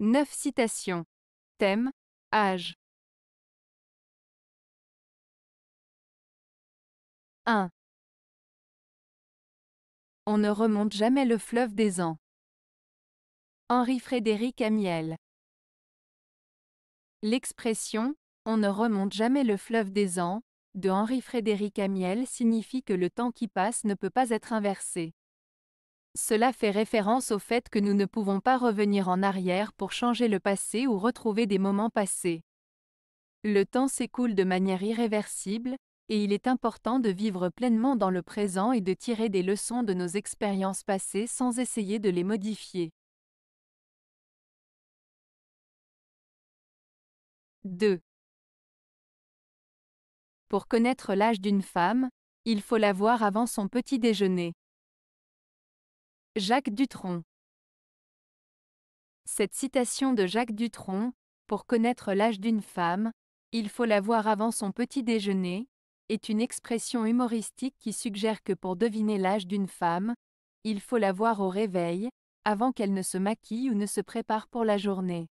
9 citations. Thème, âge. 1. On ne remonte jamais le fleuve des ans. Henri-Frédéric Amiel. L'expression « on ne remonte jamais le fleuve des ans » de Henri-Frédéric Amiel signifie que le temps qui passe ne peut pas être inversé. Cela fait référence au fait que nous ne pouvons pas revenir en arrière pour changer le passé ou retrouver des moments passés. Le temps s'écoule de manière irréversible, et il est important de vivre pleinement dans le présent et de tirer des leçons de nos expériences passées sans essayer de les modifier. 2. Pour connaître l'âge d'une femme, il faut la voir avant son petit déjeuner. Jacques Dutronc. Cette citation de Jacques Dutronc, « Pour connaître l'âge d'une femme, il faut la voir avant son petit déjeuner », est une expression humoristique qui suggère que pour deviner l'âge d'une femme, il faut la voir au réveil, avant qu'elle ne se maquille ou ne se prépare pour la journée.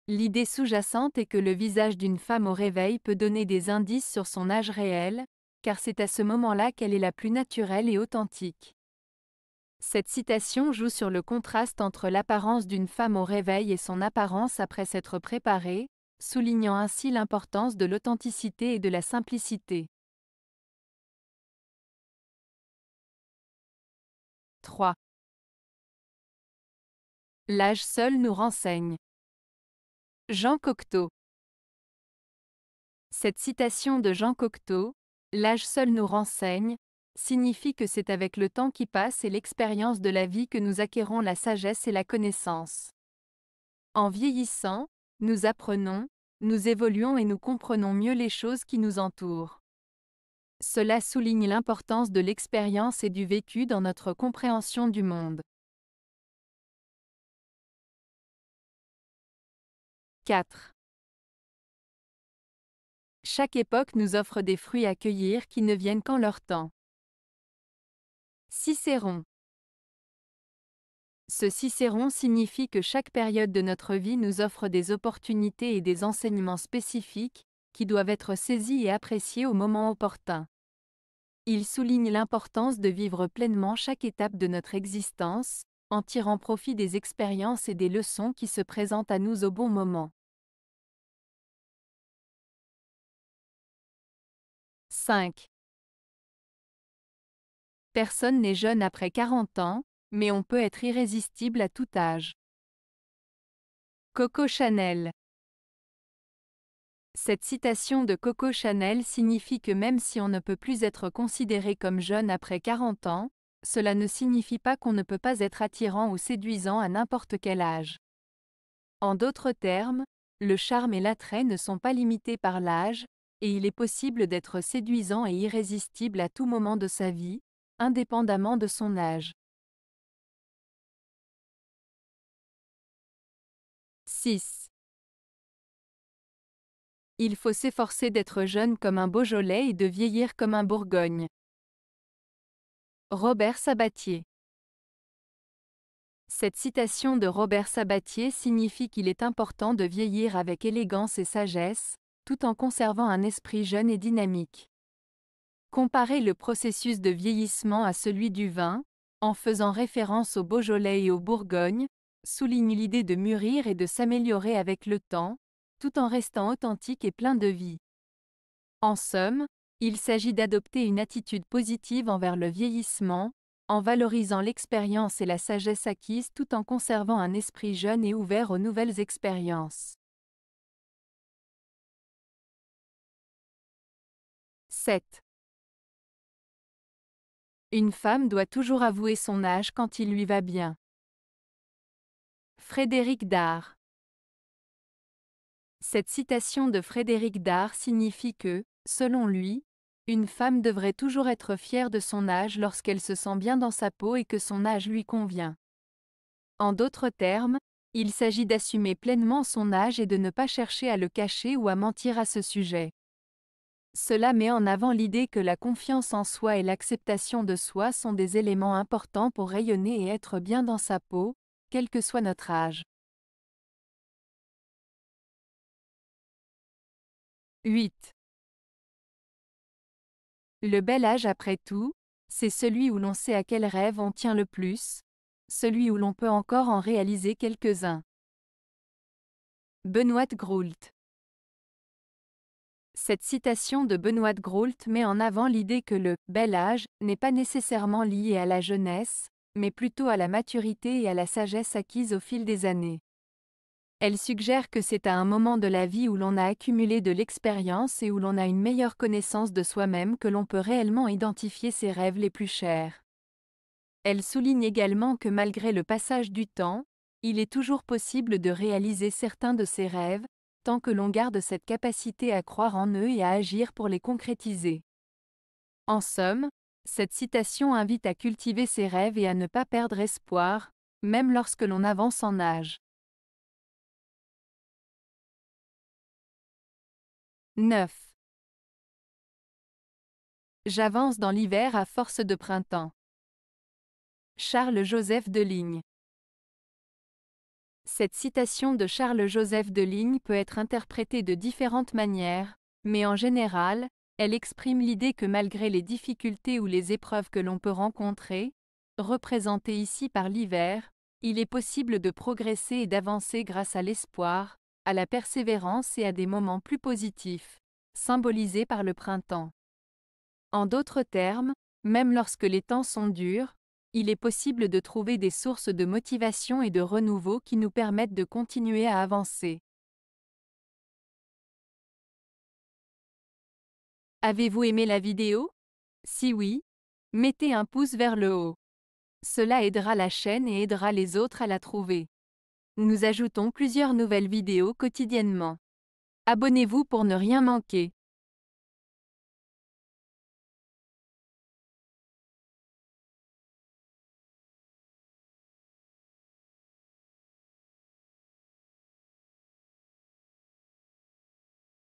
L'idée sous-jacente est que le visage d'une femme au réveil peut donner des indices sur son âge réel, car c'est à ce moment-là qu'elle est la plus naturelle et authentique. Cette citation joue sur le contraste entre l'apparence d'une femme au réveil et son apparence après s'être préparée, soulignant ainsi l'importance de l'authenticité et de la simplicité. 3. L'âge seul nous renseigne. Jean Cocteau. Cette citation de Jean Cocteau, « L'âge seul nous renseigne », signifie que c'est avec le temps qui passe et l'expérience de la vie que nous acquérons la sagesse et la connaissance. En vieillissant, nous apprenons, nous évoluons et nous comprenons mieux les choses qui nous entourent. Cela souligne l'importance de l'expérience et du vécu dans notre compréhension du monde. 4. Chaque époque nous offre des fruits à cueillir qui ne viennent qu'en leur temps. Cicéron. Ce Cicéron signifie que chaque période de notre vie nous offre des opportunités et des enseignements spécifiques, qui doivent être saisis et appréciés au moment opportun. Il souligne l'importance de vivre pleinement chaque étape de notre existence, en tirant profit des expériences et des leçons qui se présentent à nous au bon moment. 5. Personne n'est jeune après 40 ans, mais on peut être irrésistible à tout âge. Coco Chanel. Cette citation de Coco Chanel signifie que même si on ne peut plus être considéré comme jeune après 40 ans, cela ne signifie pas qu'on ne peut pas être attirant ou séduisant à n'importe quel âge. En d'autres termes, le charme et l'attrait ne sont pas limités par l'âge, et il est possible d'être séduisant et irrésistible à tout moment de sa vie, indépendamment de son âge. 6. Il faut s'efforcer d'être jeune comme un Beaujolais et de vieillir comme un Bourgogne. Robert Sabatier. Cette citation de Robert Sabatier signifie qu'il est important de vieillir avec élégance et sagesse, tout en conservant un esprit jeune et dynamique. Comparer le processus de vieillissement à celui du vin, en faisant référence au Beaujolais et au Bourgogne, souligne l'idée de mûrir et de s'améliorer avec le temps, tout en restant authentique et plein de vie. En somme, il s'agit d'adopter une attitude positive envers le vieillissement, en valorisant l'expérience et la sagesse acquise tout en conservant un esprit jeune et ouvert aux nouvelles expériences. 7. Une femme doit toujours avouer son âge quand il lui va bien. Frédéric Dard. Cette citation de Frédéric Dard signifie que, selon lui, une femme devrait toujours être fière de son âge lorsqu'elle se sent bien dans sa peau et que son âge lui convient. En d'autres termes, il s'agit d'assumer pleinement son âge et de ne pas chercher à le cacher ou à mentir à ce sujet. Cela met en avant l'idée que la confiance en soi et l'acceptation de soi sont des éléments importants pour rayonner et être bien dans sa peau, quel que soit notre âge. 8. Le bel âge après tout, c'est celui où l'on sait à quel rêve on tient le plus, celui où l'on peut encore en réaliser quelques-uns. Benoît Groult. Cette citation de Benoît Groult met en avant l'idée que le « bel âge » n'est pas nécessairement lié à la jeunesse, mais plutôt à la maturité et à la sagesse acquise au fil des années. Elle suggère que c'est à un moment de la vie où l'on a accumulé de l'expérience et où l'on a une meilleure connaissance de soi-même que l'on peut réellement identifier ses rêves les plus chers. Elle souligne également que malgré le passage du temps, il est toujours possible de réaliser certains de ses rêves, tant que l'on garde cette capacité à croire en eux et à agir pour les concrétiser. En somme, cette citation invite à cultiver ses rêves et à ne pas perdre espoir, même lorsque l'on avance en âge. 9. J'avance dans l'hiver à force de printemps. Charles-Joseph Deligne. Cette citation de Charles-Joseph Deligne peut être interprétée de différentes manières, mais en général, elle exprime l'idée que malgré les difficultés ou les épreuves que l'on peut rencontrer, représentées ici par l'hiver, il est possible de progresser et d'avancer grâce à l'espoir, à la persévérance et à des moments plus positifs, symbolisés par le printemps. En d'autres termes, même lorsque les temps sont durs, il est possible de trouver des sources de motivation et de renouveau qui nous permettent de continuer à avancer. Avez-vous aimé la vidéo? Si oui, mettez un pouce vers le haut. Cela aidera la chaîne et aidera les autres à la trouver. Nous ajoutons plusieurs nouvelles vidéos quotidiennement. Abonnez-vous pour ne rien manquer.